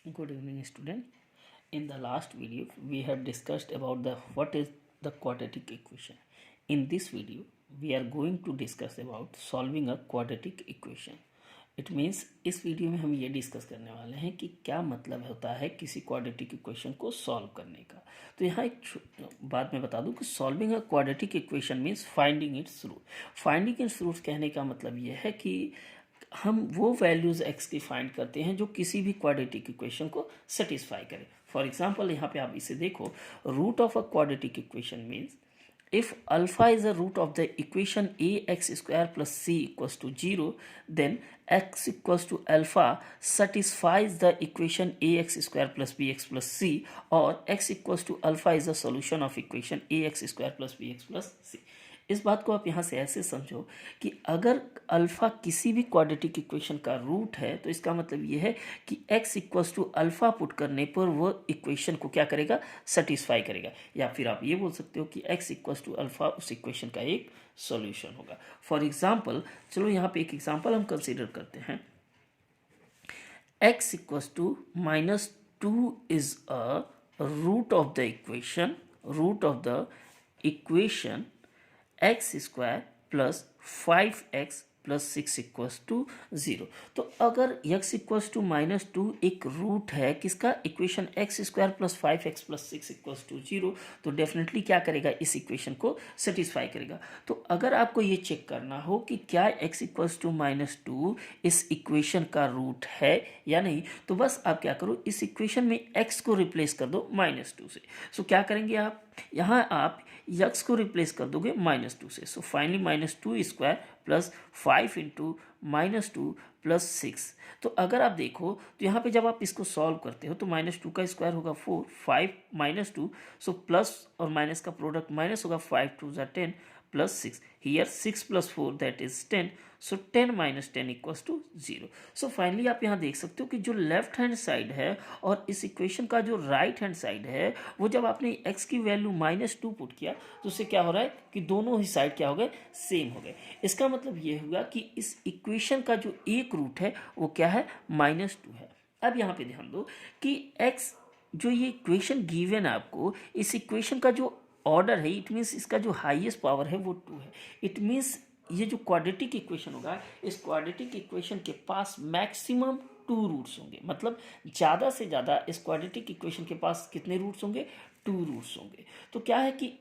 Good evening, student. In the last video, we have discussed about the what is the quadratic equation. In this video, we are going to discuss about solving a quadratic equation. It means इस video में हम ये discuss करने वाले हैं कि क्या मतलब होता है किसी क्वाड्रेटिक इक्वेशन को सॉल्व करने का। तो यहाँ एक बात मैं बता दूं कि solving a quadratic equation means finding its root. Finding its roots कहने का मतलब ये है कि हम वो वैल्यूज एक्स की फाइंड करते हैं जो किसी भी क्वाड्रेटिक इक्वेशन को सेटिस्फाई करे। फॉर एग्जाम्पल यहाँ पे आप इसे देखो, root of a quadratic equation means if alpha is a root of the equation ax square plus c equals to 0, then x equals to alpha satisfies the equation ax square plus bx plus c, or x equals to alpha is a solution of equation ax square plus bx plus c. इस बात को आप यहाँ से ऐसे समझो कि अगर अल्फ़ा किसी भी क्वाड्रेटिक इक्वेशन का रूट है तो इसका मतलब ये है कि x equals to alpha put करने पर वो इक्वेशन को क्या करेगा, सेटिस्फाई करेगा। या फिर आप ये बोल सकते हो कि x इक्वल्स टू अल्फ़ा उस इक्वेशन का एक सॉल्यूशन होगा। फॉर एग्जांपल, चलो यहाँ पे एक एग्जांपल हम कंसीडर करते हैं। x equals to -2 is a root of the equation x square plus 5x plus 6 equals to 0। तो अगर x इक्वल्स टू -2 एक रूट है किसका, equation x square plus 5x plus 6 equals to 0, तो डेफिनेटली क्या करेगा, इस इक्वेशन को सेटिस्फाई करेगा। तो अगर आपको ये चेक करना हो कि क्या x इक्वल्स टू -2 इस इक्वेशन का रूट है या नहीं, तो बस आप क्या करो, इस इक्वेशन में x को रिप्लेस कर दो -2 से। सो क्या करेंगे आप, यहाँ आप x को रिप्लेस कर दोगे -2 से। So finally -2 square plus 5 into -2 plus 6। तो अगर आप देखो तो यहाँ पे जब आप इसको सॉल्व करते हो तो -2 का स्क्वायर होगा 4, 5 -2, सो प्लस और माइनस का प्रोडक्ट माइनस होगा, 5 2 ज़ा 10 plus 6, here 6 plus 4 that is 10, so 10 minus 10 equals to 0। So finally आप यहाँ देख सकते हो कि जो लेफ्ट हैंड साइड है और इस इक्वेशन का जो राइट हैंड साइड है, वो जब आपने x की वैल्यू -2 पुट किया तो उससे क्या हो रहा है कि दोनों ही साइड क्या हो गए, सेम हो गए। इसका मतलब ये हुआ कि इस इक्वेशन का जो एक रूट है वो क्या है, -2 है। अब यहाँ पे ध्यान दो कि x जो ये इक्वेशन गिवन है आपको, इस इक्वेशन का जो ऑर्डर है, इट मीन्स इसका जो हाईएस्ट पावर है वो 2 है। इट मीन्स ये जो क्वाड्रेटिक इक्वेशन होगा, इस क्वाड्रेटिक इक्वेशन के पास मैक्सिमम 2 रूट्स होंगे। मतलब ज़्यादा से ज़्यादा इस क्वाड्रेटिक इक्वेशन के पास कितने रूट्स होंगे, 2 रूट्स होंगे। तो क्या है कि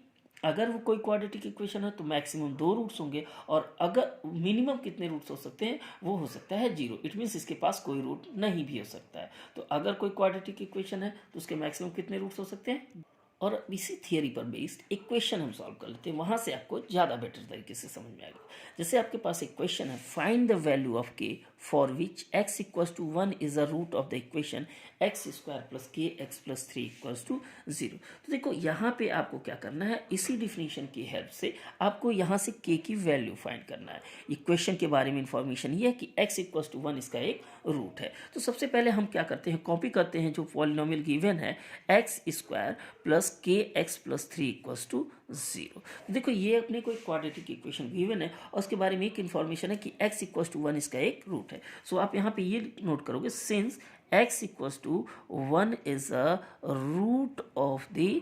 अगर वो कोई क्वाड्रेटिक इक्वेशन है तो मैक्सिमम 2 रूट्स होंगे, और अगर मिनिमम कितने रूट्स हो सकते हैं, वो हो सकता है 0। इट मीन्स इसके पास कोई रूट नहीं भी हो सकता है। तो अगर कोई क्वाड्रेटिक इक्वेशन है तो उसके मैक्सिमम कितने रूट्स हो सकते हैं। और इसी थियरी पर बेस्ड एक क्वेश्चन हम सॉल्व कर लेते हैं, वहाँ से आपको ज़्यादा बेटर तरीके से समझ में आएगा। जैसे आपके पास एक क्वेश्चन है, find the value of k for which x equals to 1 is a root of the equation x square plus k x plus 3 equals to 0। तो देखो यहाँ पे आपको क्या करना है, इसी डिफिनीशन की हेल्प से आपको यहाँ से k की वैल्यू फाइंड करना है। इक्वेशन के बारे में इंफॉर्मेशन ये है कि x इक्वल्स टू 1 इसका एक रूट है। तो सबसे पहले हम क्या करते हैं, कॉपी करते हैं जो पॉलिनोमियल गिवन है, x square plus k x plus 3 equals to 0। देखो ये अपने को एक क्वाड्रेटिक इक्वेशन गिवन है और उसके बारे में एक इन्फॉर्मेशन है कि x इक्वल्स टू 1 इसका एक रूट है। सो आप यहाँ पे ये नोट करोगे, since x equals to 1 is a root of the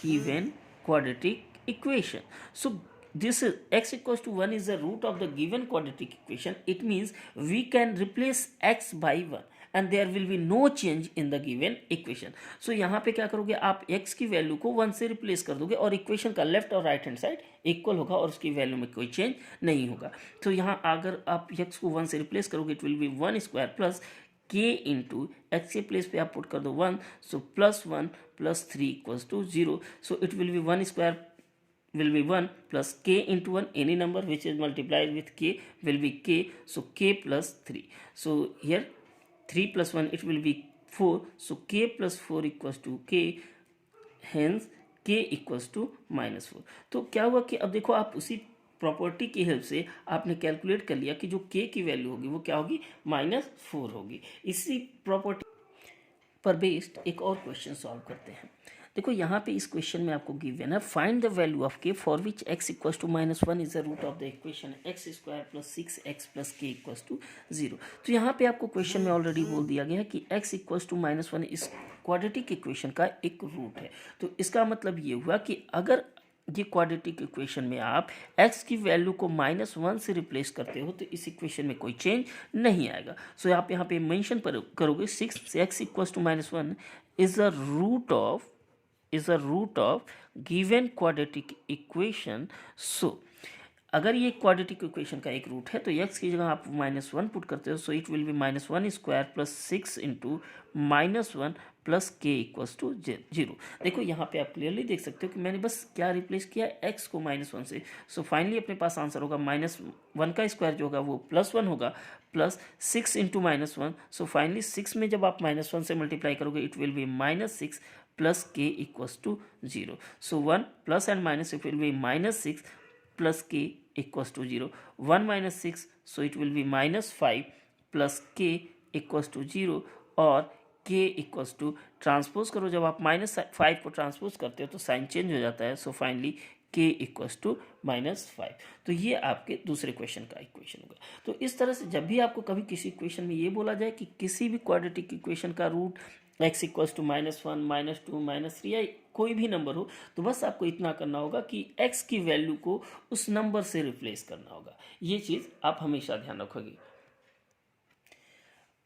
given quadratic equation. So this is x equals to 1 is the root of the given quadratic equation. It means we can replace x by 1 and there will be no change in the given equation. So यहाँ पे क्या करोगे, आप x की value को 1 से replace कर दोगे और इक्वेशन का लेफ्ट और राइट हैंड साइड इक्वल होगा और उसकी वैल्यू में कोई चेंज नहीं होगा। तो यहाँ अगर आप x को 1 से रिप्लेस करोगे, it will be 1 square plus k into x के प्लेस पे आप पुट कर दो 1, so plus 1 plus 3 equals to 0। So it will be 1 square will be 1 plus k into 1, any number which is multiplied with k will be k, so k plus 3. So here 3 plus 1 it will be 4, so k plus 4 equals to k, hence k equals to -4। तो क्या हुआ कि अब देखो आप उसी property की help से आपने कैलकुलेट कर लिया कि जो k की वैल्यू होगी वो क्या होगी, -4 होगी। इसी प्रॉपर्टी पर बेस्ड एक और क्वेश्चन सॉल्व करते हैं। देखो यहाँ पे इस क्वेश्चन में आपको गिवन है find the value of k for which x equal to -1 is the root of the equation x square plus 6x plus k equal to 0। तो यहाँ पे आपको क्वेश्चन में ऑलरेडी बोल दिया गया है कि x इक्वल टू -1 इस क्वाड्रेटिक इक्वेशन का एक रूट है। तो इसका मतलब ये हुआ कि अगर ये क्वाड्रेटिक इक्वेशन में आप x की वैल्यू को -1 से रिप्लेस करते हो तो इस इक्वेशन में कोई चेंज नहीं आएगा। सो आप यहाँ पे मेंशन करोगे 6x equal to -1 is a root of given quadratic equation। so अगर ये क्वाड्रेटिक इक्वेशन का एक रूट है तो x की जगह आप -1 पुट करते हो, सो it will be -1 square plus 6 into -1 plus k equals to 0। देखो यहाँ पे आप क्लियरली देख सकते हो कि मैंने बस क्या रिप्लेस किया, x को -1 से। सो फाइनली अपने पास आंसर होगा -1 का स्क्वायर जो होगा वो +1 होगा प्लस 6 इंटू -1। सो फाइनली 6 में जब आप -1 से मल्टीप्लाई करोगे it will be -6 plus k equals to 0। So 1 plus and minus it will be -6 plus k equals to 0, 1 minus 6, so it will be -5 plus k equals to 0 और k equals to transpose करो, जब आप -5 को transpose करते हो तो sign change हो जाता है। So finally k equals to -5। तो ये आपके दूसरे क्वेश्चन का इक्वेशन होगा। तो इस तरह से जब भी आपको कभी किसी इक्वेशन में ये बोला जाए कि किसी भी क्वाड्रेटिक इक्वेशन का रूट x इक्वल्स टू -1 -2 -3 या कोई भी नंबर हो तो बस आपको इतना करना होगा कि x की वैल्यू को उस नंबर से रिप्लेस करना होगा। ये चीज़ आप हमेशा ध्यान रखोगे।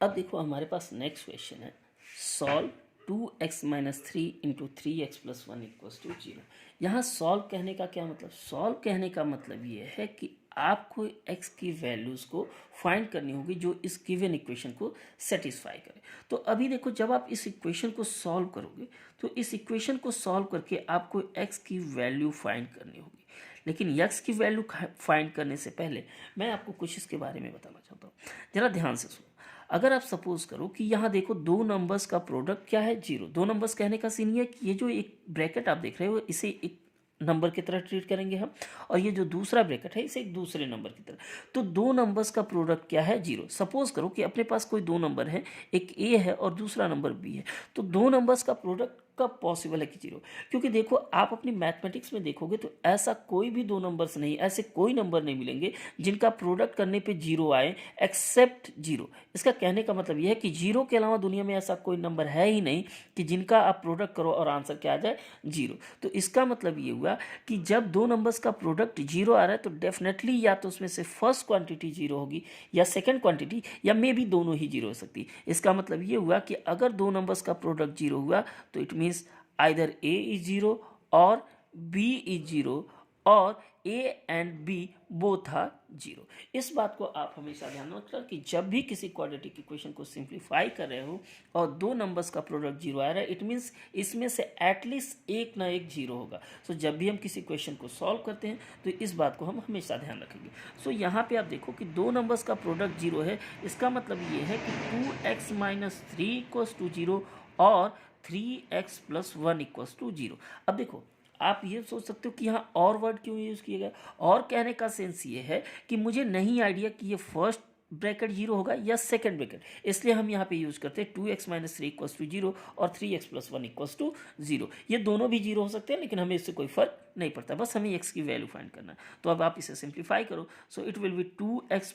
अब देखो हमारे पास नेक्स्ट क्वेश्चन है, solve 2x - 3 into 3x + 1 equals to 0। यहाँ सॉल्व कहने का क्या मतलब, सॉल्व कहने का मतलब ये है कि आपको x की वैल्यूज़ को फाइंड करनी होगी जो इस गिवन इक्वेशन को सेटिस्फाई करे। तो अभी देखो जब आप इस इक्वेशन को सॉल्व करोगे तो इस इक्वेशन को सॉल्व करके आपको x की वैल्यू फाइंड करनी होगी। लेकिन x की वैल्यू फाइंड करने से पहले मैं आपको कुछ इसके बारे में बताना चाहता हूँ, ज़रा ध्यान से सुनो। अगर आप सपोज करो कि यहाँ देखो दो नंबर्स का प्रोडक्ट क्या है, 0। दो नंबर्स कहने का सीन ये कि ये जो एक ब्रैकेट आप देख रहे हो इसे एक नंबर की तरह ट्रीट करेंगे हम, और ये जो दूसरा ब्रैकेट है इसे एक दूसरे नंबर की तरह। तो दो नंबर्स का प्रोडक्ट क्या है, 0। सपोज करो कि अपने पास कोई दो नंबर है, एक a है और दूसरा नंबर b है। तो दो नंबर्स का प्रोडक्ट कब पॉसिबल है कि 0, क्योंकि देखो आप अपनी मैथमेटिक्स में देखोगे तो ऐसा कोई भी दो नंबर्स नहीं, ऐसे कोई नंबर नहीं मिलेंगे जिनका प्रोडक्ट करने पे 0 आए एक्सेप्ट 0। इसका कहने का मतलब यह है कि 0 के अलावा दुनिया में ऐसा कोई नंबर है ही नहीं कि जिनका आप प्रोडक्ट करो और आंसर क्या आ जाए, 0। तो इसका मतलब ये हुआ कि जब दो नंबर्स का प्रोडक्ट 0 आ रहा है तो डेफिनेटली या तो उसमें से फर्स्ट क्वांटिटी 0 होगी या सेकेंड क्वांटिटी या मे बी दोनों ही 0 हो सकती है। इसका मतलब ये हुआ कि अगर दो नंबर्स का प्रोडक्ट 0 हुआ तो it means either a is 0 or b is 0 और a and b both are 0। इस बात को आप हमेशा ध्यान रखना कि जब भी किसी क्वाड्रेटिक इक्वेशन को सिंप्लीफाई कर रहे हो और दो नंबर्स का प्रोडक्ट 0 आ रहा है इट मीन्स इसमें से एटलीस्ट एक ना एक 0 होगा। सो जब भी हम किसी क्वेश्चन को सॉल्व करते हैं तो इस बात को हम हमेशा ध्यान रखेंगे। सो यहाँ पे आप देखो कि दो नंबर्स का प्रोडक्ट 0 है, इसका मतलब ये है कि 2x - 3 इक्वल्स टू 0 और 3x + 1 इक्वल्स टू 0। अब देखो आप ये सोच सकते हो कि यहाँ और वर्ड क्यों यूज़ किया गया, और कहने का सेंस ये है कि मुझे नहीं आइडिया कि ये फर्स्ट ब्रैकेट 0 होगा या सेकंड ब्रैकेट, इसलिए हम यहाँ पे यूज़ करते हैं 2x - 3 इक्वल्स टू 0 और 3x + 1 इक्वल्स टू 0। ये दोनों भी 0 हो सकते हैं लेकिन हमें इससे कोई फर्क नहीं पड़ता, बस हमें x की वैल्यू फाइंड करना है। तो अब आप इसे सिंप्लीफाई करो, सो इट विल बी 2x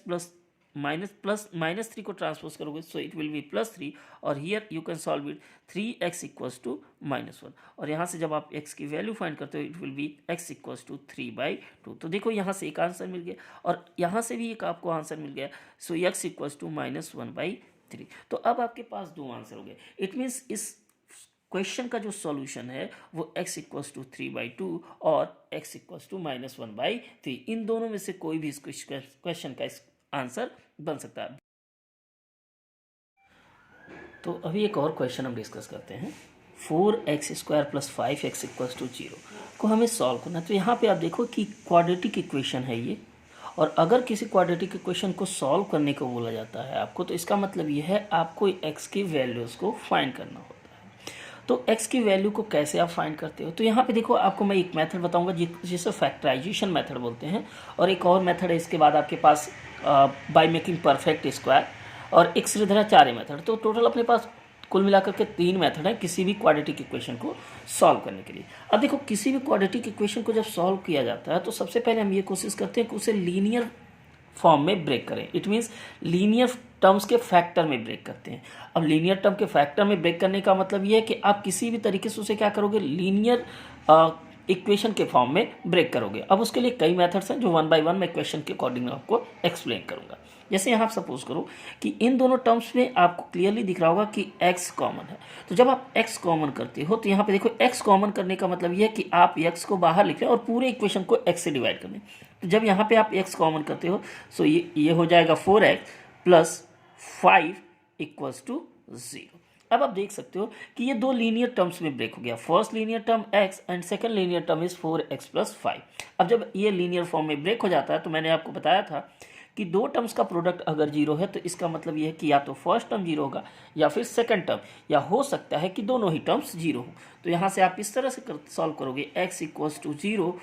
-3 को ट्रांसपोज करोगे सो इट विल बी +3 और here you can solve it 3x equals to -1 और यहाँ से जब आप x की वैल्यू फाइंड करते हो it will be x equals to 3/2। तो देखो यहाँ से एक आंसर मिल गया और यहाँ से भी एक आपको आंसर मिल गया, सो x इक्वल्स टू -1/3। तो अब आपके पास दो आंसर हो गए। इट मीन्स इस क्वेश्चन का जो सॉल्यूशन है वो x इक्वल्स टू 3/2 और x इक्वल्स टू -1/3, इन दोनों में से कोई भी इस क्वेश्चन का आंसर बन सकता है। तो अभी एक और क्वेश्चन हम डिस्कस करते हैं, 4x² + 5x इक्वल्स टू 0 को हमें सॉल्व करना है। तो यहाँ पे आप देखो कि क्वाड्रेटिक इक्वेशन है ये, और अगर किसी क्वाड्रेटिक इक्वेशन को सॉल्व करने को बोला जाता है आपको तो इसका मतलब ये है आपको x की वैल्यूज़ को फाइंड करना होता है। तो x की वैल्यू को कैसे आप फाइंड करते हो, तो यहाँ पे देखो आपको मैं एक मेथड बताऊंगा जिसे फैक्टराइजेशन मेथड बोलते हैं, और एक और मेथड है इसके बाद आपके पास बाय मेकिंग परफेक्ट स्क्वायर, और एक श्रीधराचार्य मेथड। तो टोटल अपने पास कुल मिलाकर के 3 मेथड है किसी भी क्वाड्रेटिक इक्वेशन को सॉल्व करने के लिए। अब देखो किसी भी क्वाड्रेटिक इक्वेशन को जब सॉल्व किया जाता है तो सबसे पहले हम ये कोशिश करते हैं कि उसे लीनियर फॉर्म में ब्रेक करें। इट मीन्स लीनियर टर्म्स के फैक्टर में ब्रेक करते हैं। अब लीनियर टर्म के फैक्टर में ब्रेक करने का मतलब ये है कि आप किसी भी तरीके से उसे क्या करोगे, लीनियर इक्वेशन के फॉर्म में ब्रेक करोगे। अब उसके लिए कई मेथड्स हैं जो 1 बाय 1 मैं इक्वेशन के अकॉर्डिंग आपको एक्सप्लेन करूंगा। जैसे यहाँ सपोज करो कि इन दोनों टर्म्स में आपको क्लियरली दिख रहा होगा कि x कॉमन है। तो जब आप x कॉमन करते हो तो यहाँ पे देखो x कॉमन करने का मतलब ये है कि आप x को बाहर लिख लें और पूरे इक्वेशन को x से डिवाइड कर लें। तो जब यहाँ पे आप x कॉमन करते हो तो ये हो जाएगा 4x प्लस 5 इक्वल्स टू 0। अब आप देख सकते हो कि ये दो लीनियर टर्म्स में ब्रेक हो गया। First linear term x and second linear term is 4x plus 5। अब जब ये लीनियर फॉर्म में ब्रेक हो जाता है तो मैंने आपको बताया था कि दो टर्म्स का प्रोडक्ट अगर जीरो है तो इसका मतलब ये है कि या तो फर्स्ट टर्म जीरो होगा या फिर सेकंड टर्म, या हो सकता है कि दोनों ही टर्म्स जीरो हो। तो यहाँ से आप इस तरह से सॉल्व करोगे x इक्वल्स टू 0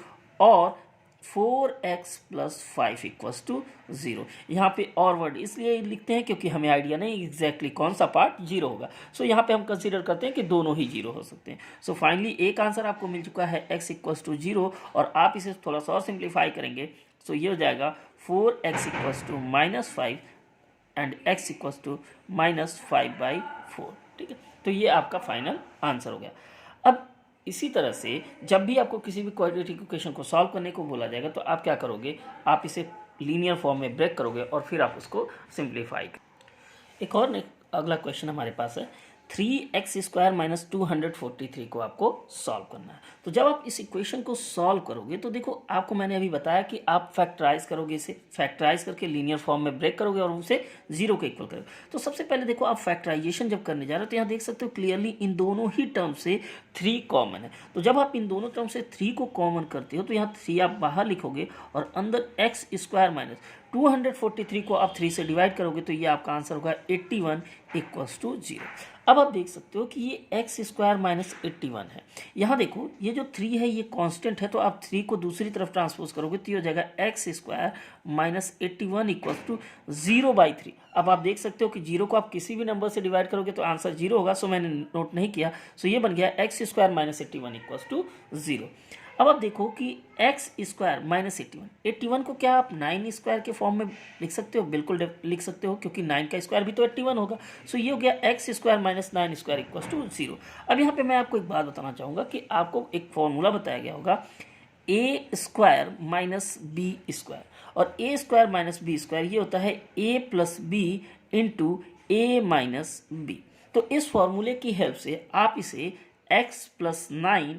और 4x प्लस 5 इक्वल्स टू 0। यहाँ पे और वर्ड इसलिए लिखते हैं क्योंकि हमें आइडिया नहीं एग्जैक्टली कौन सा पार्ट जीरो होगा। सो यहाँ पे हम कंसीडर करते हैं कि दोनों ही जीरो हो सकते हैं। सो फाइनली एक आंसर आपको मिल चुका है x इक्वल्स टू 0, और आप इसे थोड़ा सा और सिंप्लीफाई करेंगे सो ये हो जाएगा 4x equals to -5 and x equals to -5/4। ठीक है, तो ये आपका फाइनल आंसर हो गया। अब इसी तरह से जब भी आपको किसी भी क्वाड्रेटिक इक्वेशन को सॉल्व करने को बोला जाएगा तो आप क्या करोगे, आप इसे लीनियर फॉर्म में ब्रेक करोगे और फिर आप उसको सिंप्लीफाई। एक और अगला क्वेश्चन हमारे पास है 3x² - 243 को आपको सॉल्व करना है। तो जब आप इस इक्वेशन को सॉल्व करोगे तो देखो आपको मैंने अभी बताया कि आप फैक्टराइज करोगे, इसे फैक्टराइज करके लीनियर फॉर्म में ब्रेक करोगे और उसे 0 के इक्वल करोगे। तो सबसे पहले देखो आप फैक्टराइजेशन जब करने जा रहे हो तो यहाँ देख सकते हो क्लियरली इन दोनों ही टर्म से 3 कॉमन है। तो जब आप इन दोनों टर्म से 3 को कॉमन करते हो तो यहाँ 3 आप बाहर लिखोगे और अंदर x² - 243 को आप 3 से डिवाइड करोगे तो ये आपका आंसर होगा 81 इक्वल्स टू 0। अब आप देख सकते हो कि ये x² - 81 है। यहाँ देखो ये जो 3 है ये कांस्टेंट है, तो आप 3 को दूसरी तरफ ट्रांसपोज करोगे तो ये हो जाएगा x² - 81 इक्वल्स टू 0/3। अब आप देख सकते हो कि 0 को आप किसी भी नंबर से डिवाइड करोगे तो आंसर 0 होगा। सो मैंने नोट नहीं किया, सो ये बन गया x² - 81 इक्वल्स टू 0। अब आप देखो कि x² - 81 को क्या आप 9² के फॉर्म में लिख सकते हो? बिल्कुल लिख सकते हो, क्योंकि 9 का स्क्वायर भी तो 81 होगा। सो ये हो गया x² - 9² इक्वल्स टू 0। अब यहाँ पे मैं आपको एक बात बताना चाहूँगा कि आपको एक फॉर्मूला बताया गया होगा a² - b², और a² - b² ये होता है a + b into a - b। तो इस फॉर्मूले की हेल्प से आप इसे x + 9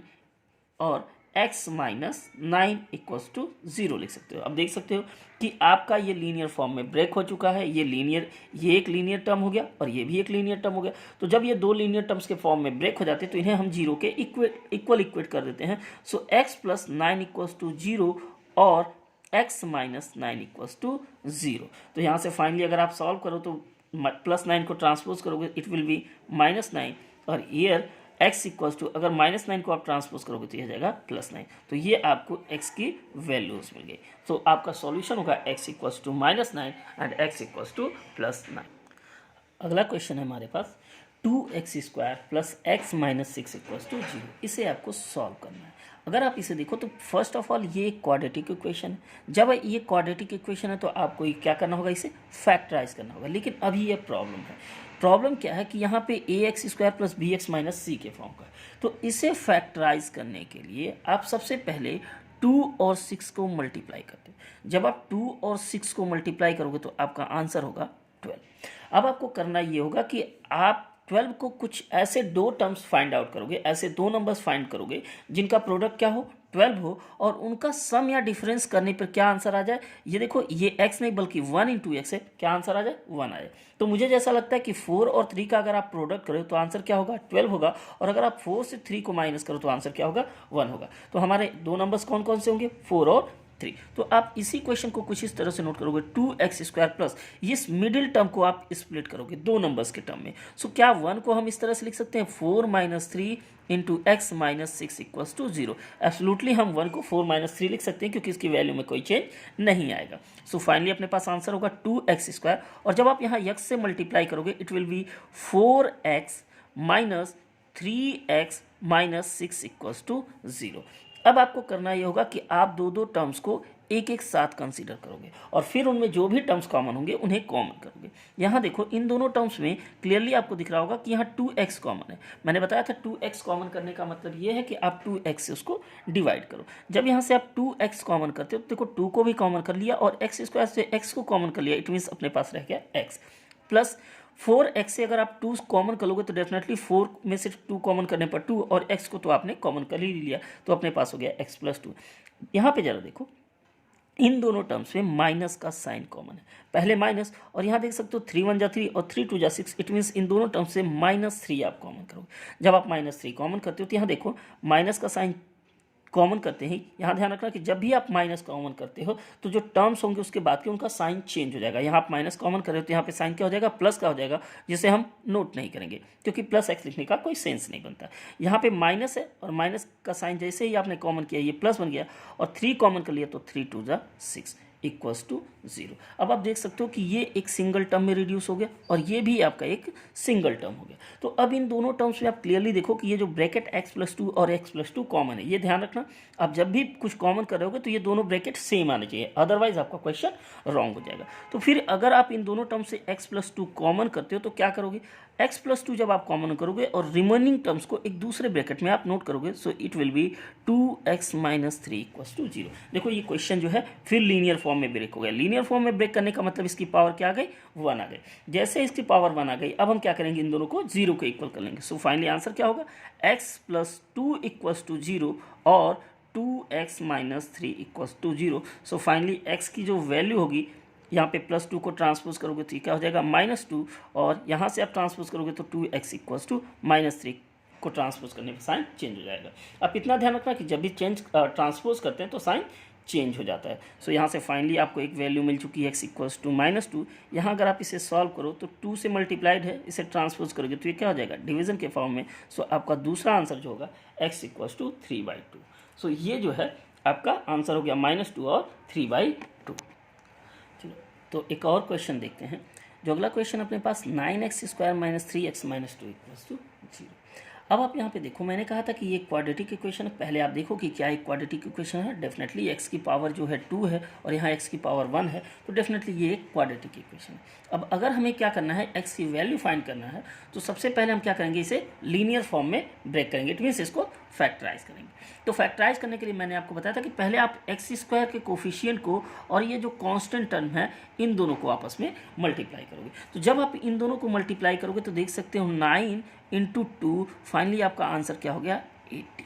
और x - 9 इक्वल्स टू 0 लिख सकते हो। अब देख सकते हो कि आपका ये लीनियर फॉर्म में ब्रेक हो चुका है। ये एक लीनियर टर्म हो गया और ये भी एक लीनियर टर्म हो गया। तो जब ये दो लीनियर टर्म्स के फॉर्म में ब्रेक हो जाते हैं तो इन्हें हम 0 के इक्वल इक्वेट कर देते हैं। सो x + 9 इक्वल्स टू 0 और x - 9 इक्वल्स टू 0। तो यहाँ से फाइनली अगर आप सॉल्व करो तो +9 को ट्रांसपोज करोगे इट विल बी -9, और ईयर x इक्वल्स टू अगर -9 को आप ट्रांसपोज करोगे तो यह जाएगा +9। तो ये आपको x की वैल्यूज मिल गई। तो आपका सॉल्यूशन होगा x equals to -9 and x equals to +9। अगला क्वेश्चन है हमारे पास 2x² + x - 6 इक्वल्स टू 0। इसे आपको सॉल्व करना है। अगर आप इसे देखो तो फर्स्ट ऑफ ऑल ये एक क्वाड्रेटिक इक्वेशन है। जब ये क्वाड्रेटिक इक्वेशन है तो आपको क्या करना होगा, इसे फैक्टराइज करना होगा। लेकिन अभी ये प्रॉब्लम है। प्रॉब्लम क्या है कि यहाँ पे ax² + bx - c के फॉर्म का है। तो इसे फैक्टराइज करने के लिए आप सबसे पहले 2 और 6 को मल्टीप्लाई करते हैं। जब आप 2 और 6 को मल्टीप्लाई करोगे तो आपका आंसर होगा 12। अब आपको करना ये होगा कि आप 12 को कुछ ऐसे दो टर्म्स फाइंड आउट करोगे, ऐसे दो नंबर्स फाइंड करोगे जिनका प्रोडक्ट क्या हो, 12 हो, और उनका सम या डिफरेंस करने पर क्या आंसर आ जाए। ये देखो ये x नहीं बल्कि 1 × x है, क्या आंसर आ जाए 1 आ जाए। तो मुझे जैसा लगता है कि 4 और 3 का अगर आप प्रोडक्ट करो तो आंसर क्या होगा 12 होगा, और अगर आप 4 से 3 को माइनस करो तो आंसर क्या होगा 1 होगा। तो हमारे दो नंबर्स कौन कौन से होंगे 4 और 3। तो आप इसी क्वेश्चन को कुछ इस तरह से नोट करोगे 2x² प्लस इस मिडिल टर्म को आप स्प्लिट करोगे दो नंबर्स के टर्म में। सो क्या 1 को हम इस तरह से लिख सकते हैं 4 - 3 into x - 6 equals to 0। Absolutely हम 1 को 4 - 3 लिख सकते हैं क्योंकि इसकी वैल्यू में कोई चेंज नहीं आएगा। सो फाइनली अपने पास आंसर होगा 2x², और जब आप यहाँ x से मल्टीप्लाई करोगे it will be 4x minus 3x minus 6 equals to 0। अब आपको करना ये होगा कि आप दो दो टर्म्स को एक एक साथ कंसीडर करोगे और फिर उनमें जो भी टर्म्स कॉमन होंगे उन्हें कॉमन करोगे। यहाँ देखो इन दोनों टर्म्स में क्लियरली आपको दिख रहा होगा कि यहाँ 2x कॉमन है। मैंने बताया था 2x कॉमन करने का मतलब ये है कि आप 2x से उसको डिवाइड करो। जब यहाँ से आप 2x कॉमन करते हो तो देखो 2 को भी कॉमन कर लिया और x स्क्वायर से x को कॉमन कर लिया, इट मीन्स अपने पास रह गया x प्लस 4x से अगर आप 2 कॉमन कर लोगे तो डेफिनेटली 4 में से 2 कॉमन करने पर 2 और x को तो आपने कॉमन कर ही लिया, तो अपने पास हो गया x प्लस 2। यहाँ पे जरा देखो इन दोनों टर्म्स में माइनस का साइन कॉमन है, पहले माइनस और यहाँ देख सकते हो 3 1 जा 3 और 3 2 जा 6, इट मीन्स इन दोनों टर्म्स से -3 आप कॉमन करोगे। जब आप -3 कॉमन करते हो तो यहाँ देखो माइनस का साइन कॉमन करते हैं, यहाँ ध्यान रखना कि जब भी आप माइनस कॉमन करते हो तो जो टर्म्स होंगे उसके बाद के उनका साइन चेंज हो जाएगा। यहाँ आप माइनस कॉमन कर रहे हो तो यहाँ पे साइन क्या हो जाएगा, प्लस का हो जाएगा, जिसे हम नोट नहीं करेंगे क्योंकि प्लस एक्स लिखने का कोई सेंस नहीं बनता। यहाँ पे माइनस है और माइनस का साइन जैसे ही आपने कॉमन किया ये प्लस बन गया और 3 कॉमन कर लिया तो 3 2 जा 6 इक्वल्स टू 0। अब आप देख सकते हो कि ये एक सिंगल टर्म में रिड्यूस हो गया और ये भी आपका एक सिंगल टर्म हो गया। तो अब इन दोनों टर्म्स में आप क्लियरली देखो कि ये जो ब्रैकेट x+2 और x+2 कॉमन है, ये ध्यान रखना। आप जब भी कुछ कॉमन कर रहे होगे तो ये दोनों ब्रैकेट सेम आने चाहिए, अदरवाइज आपका क्वेश्चन रॉन्ग हो जाएगा। तो फिर अगर आप इन दोनों टर्म से x+2 कॉमन करते हो तो क्या करोगे, x+2 जब आप कॉमन करोगे और रिमेनिंग टर्म्स को एक दूसरे ब्रैकेट में आप नोट करोगे, so it will be 2x - 3 equals to 0। देखो ये क्वेश्चन जो है फिर लीनियर फॉर्म में ब्रेक हो गया। लीनियर फॉर्म में ब्रेक करने का मतलब इसकी पावर क्या आ गई, 1 आ गई। जैसे इसकी पावर 1 आ गई, अब हम क्या करेंगे, इन दोनों को 0 के इक्वल कर लेंगे। सो फाइनली आंसर क्या होगा, x+2 इक्वल्स टू 0 और 2x - 3 equals to 0। So finally x की जो वैल्यू होगी, यहाँ पे +2 को ट्रांसपोज करोगे तो क्या हो जाएगा -2 और यहाँ से आप ट्रांसपोज करोगे तो 2x इक्वल्स टू -3 को ट्रांसपोज करने पर साइन चेंज हो जाएगा। अब इतना ध्यान रखना कि जब भी ट्रांसपोज करते हैं तो साइन चेंज हो जाता है। सो यहाँ से फाइनली आपको एक वैल्यू मिल चुकी है x इक्वल्स टू -2। यहाँ अगर आप इसे सॉल्व करो तो 2 से मल्टीप्लाइड है, इसे ट्रांसपोज करोगे तो ये क्या हो जाएगा, डिवीजन के फॉर्म में। सो आपका दूसरा आंसर जो होगा x इक्वल्स टू 3/2। सो ये जो है आपका आंसर हो गया -2 और 3/2। तो एक और क्वेश्चन देखते हैं। जो अगला क्वेश्चन अपने पास 9x² - 3x - 2 इक्वल्स टू 0। अब आप यहाँ पे देखो, मैंने कहा था कि ये क्वाड्रेटिक इक्वेशन है। पहले आप देखो कि क्या एक क्वाड्रेटिक इक्वेशन है। डेफिनेटली x की पावर जो है 2 है और यहाँ x की पावर 1 है, तो डेफिनेटली ये एक क्वाड्रेटिक इक्वेशन है। अब अगर हमें क्या करना है, x की वैल्यू फाइंड करना है, तो सबसे पहले हम क्या करेंगे, इसे लीनियर फॉर्म में ब्रेक करेंगे। इट मीन्स इसको फैक्टराइज करेंगे। तो फैक्टराइज करने के लिए मैंने आपको बताया था कि पहले आप x² के कोफिशिएंट को और ये जो कांस्टेंट टर्म है इन दोनों को आपस में मल्टीप्लाई करोगे। तो जब आप इन दोनों को मल्टीप्लाई करोगे तो देख सकते हो 9 × 2, फाइनली आपका आंसर क्या हो गया, 80।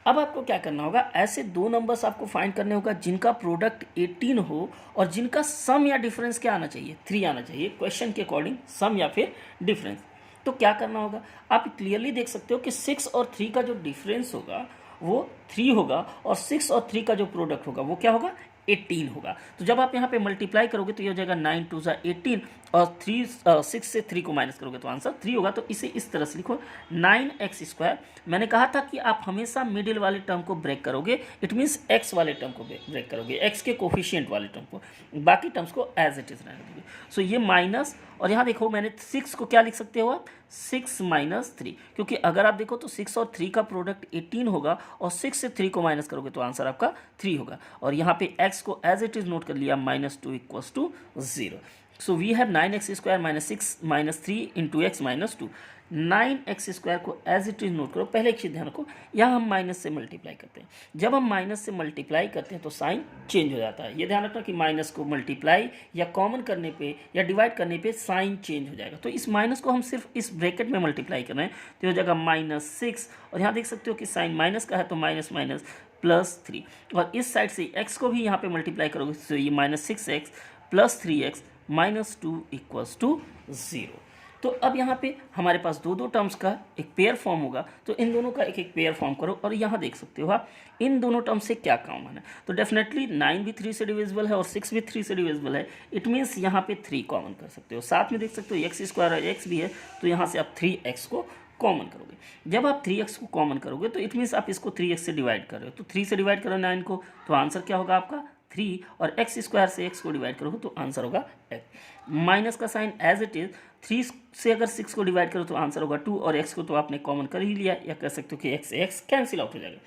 अब आपको क्या करना होगा, ऐसे दो नंबर्स आपको फाइंड करने होगा जिनका प्रोडक्ट 18 हो और जिनका सम या डिफरेंस क्या आना चाहिए, 3 आना चाहिए। क्वेश्चन के अकॉर्डिंग सम या फिर डिफरेंस। तो क्या करना होगा, आप क्लियरली देख सकते हो कि 6 और 3 का जो डिफरेंस होगा वो 3 होगा और 6 और 3 का जो प्रोडक्ट होगा वो क्या होगा, 18 होगा। तो जब आप यहाँ पे मल्टीप्लाई करोगे तो ये हो जाएगा 9 2 जा 18 और 6 से 3 को माइनस करोगे तो आंसर 3 होगा। तो इसे इस तरह से लिखो 9x²। मैंने कहा था कि आप हमेशा मिडिल वाले टर्म को ब्रेक करोगे, इट मीन्स x वाले टर्म को ब्रेक करोगे, x के कोफिशिएंट वाले टर्म को, बाकी टर्म्स को एज इट इज रहने दोगे। सो ये माइनस और यहाँ देखो मैंने 6 को क्या लिख सकते हो आप, 6 - 3, क्योंकि अगर आप देखो तो 6 और 3 का प्रोडक्ट 18 होगा और 6 से 3 को माइनस करोगे तो आंसर आपका 3 होगा। और यहाँ पे x को एज इट इज नोट कर लिया, -2 equals to 0। So we have 9x² - 6 - 3 × x - 2। 9x² को एज इट इज नोट करो। पहले एक चीज़ ध्यान रखो, यहाँ हम माइनस से मल्टीप्लाई करते हैं। जब हम माइनस से मल्टीप्लाई करते हैं तो साइन चेंज हो जाता है। ये ध्यान रखना कि माइनस को मल्टीप्लाई या कॉमन करने पे या डिवाइड करने पे साइन चेंज हो जाएगा। तो इस माइनस को हम सिर्फ इस ब्रैकेट में मल्टीप्लाई कर रहे हैं तो हो जाएगा -6 और यहाँ देख सकते हो कि साइन माइनस का है तो माइनस माइनस +3 और इस साइड से x को भी यहाँ पे मल्टीप्लाई करोगे तो ये -6x + 3x - 2 इक्वल्स टू 0। तो अब यहाँ पे हमारे पास दो टर्म्स का एक पेयर फॉर्म होगा, तो इन दोनों का एक एक पेयर फॉर्म करो और यहाँ देख सकते हो आप इन दोनों टर्म्स से क्या कॉमन है। तो डेफिनेटली 9 भी 3 से डिविजिबल है और 6 भी 3 से डिविजिबल है। इट मीन्स यहाँ पे 3 कॉमन कर सकते हो। साथ में देख सकते हो x² और x भी है, तो यहाँ से आप 3x को कॉमन करोगे। जब आप 3x को कॉमन करोगे तो इट मीन्स आप इसको 3x से डिवाइड कर रहे हो, तो 3 से डिवाइड करो 9 को, तो आंसर क्या होगा आपका 3 और एक्स स्क्वायर से एक्स को डिवाइड करो तो आंसर होगा एक्स। माइनस का साइन एज इट इज 3 से अगर 6 को डिवाइड करो तो आंसर होगा 2 और एक्स को तो आपने कॉमन कर ही लिया, या कह सकते हो कि एक्स से एक्स कैंसिल आउट हो जाएगा।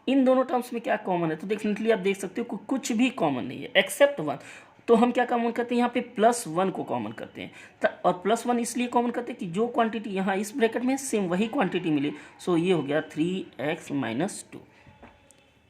इन दोनों टर्म्स में क्या कॉमन है, तो डेफिनेटली आप देख सकते हो कुछ भी कॉमन नहीं है एक्सेप्ट 1। तो हम क्या कॉमन करते हैं, यहाँ पे +1 को कॉमन करते हैं, और +1 इसलिए कॉमन करते हैं कि जो क्वांटिटी यहाँ इस ब्रैकेट में सेम वही क्वांटिटी मिले। सो ये हो गया 3x - 2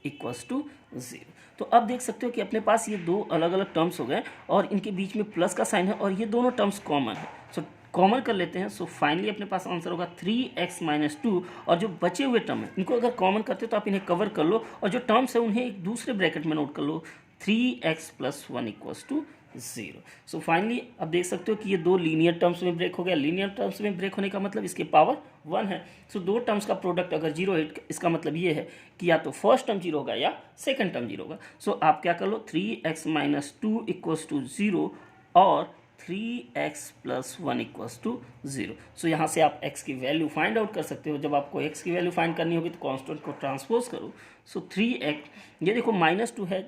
इक्वल्स टू 0। तो अब देख सकते हो कि अपने पास ये दो अलग अलग टर्म्स हो गए और इनके बीच में प्लस का साइन है और ये दोनों टर्म्स कॉमन है। सो कॉमन कर लेते हैं। सो फाइनली अपने पास आंसर होगा 3x - 2, और जो बचे हुए टर्म है इनको अगर कॉमन करते हो तो आप इन्हें कवर कर लो, और जो टर्म्स है उन्हें एक दूसरे ब्रैकेट में नोट कर लो, 3x + 1 equals to 0। So finally अब देख सकते हो कि ये दो लीनियर टर्म्स में ब्रेक हो गया। लीनियर टर्म्स में ब्रेक होने का मतलब इसके पावर 1 है। सो दो टर्म्स का प्रोडक्ट अगर 0 है, इसका मतलब ये है कि या तो फर्स्ट टर्म 0 होगा या सेकंड टर्म 0 होगा। सो आप क्या कर लो, 3x - 2 इक्वल्स टू 0 और 3x + 1 इक्वल्स टू 0। सो यहाँ से आप x की वैल्यू फाइंड आउट कर सकते हो। जब आपको x की वैल्यू फाइंड करनी होगी तो कॉन्स्टेंट को ट्रांसपोज करो। सो 3x, ये देखो -2 है,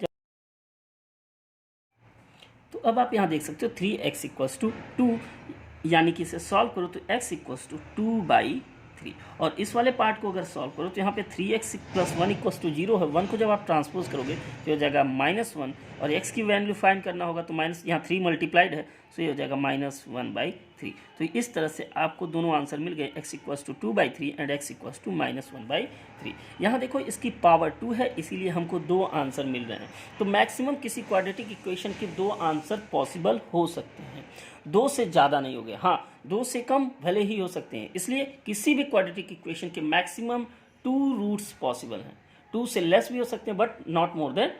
तो अब आप यहाँ देख सकते हो 3x = 2, यानी कि इसे सॉल्व करो तो x = 2/3, और इस वाले पार्ट को अगर सॉल्व करो तो यहाँ पे 3x + 1 = 0 है। 1 को जब आप ट्रांसपोज करोगे तो हो जाएगा -1, और x की वैल्यू फाइंड करना होगा तो माइनस, यहाँ 3 मल्टीप्लाइड है, सो ये हो जाएगा -1/3। तो इस तरह से आपको दोनों आंसर मिल गए, x = 2/3 एंड x = -1/3। यहाँ देखो इसकी पावर 2 है, इसीलिए हमको दो आंसर मिल रहे हैं। तो मैक्सिमम किसी क्वाड्रेटिक इक्वेशन के दो आंसर पॉसिबल हो सकते हैं, 2 से ज़्यादा नहीं हो गए। हाँ, 2 से कम भले ही हो सकते हैं, इसलिए किसी भी क्वाड्रेटिक इक्वेशन के मैक्सिमम 2 रूट्स पॉसिबल हैं। 2 से लेस भी हो सकते हैं बट नॉट मोर देन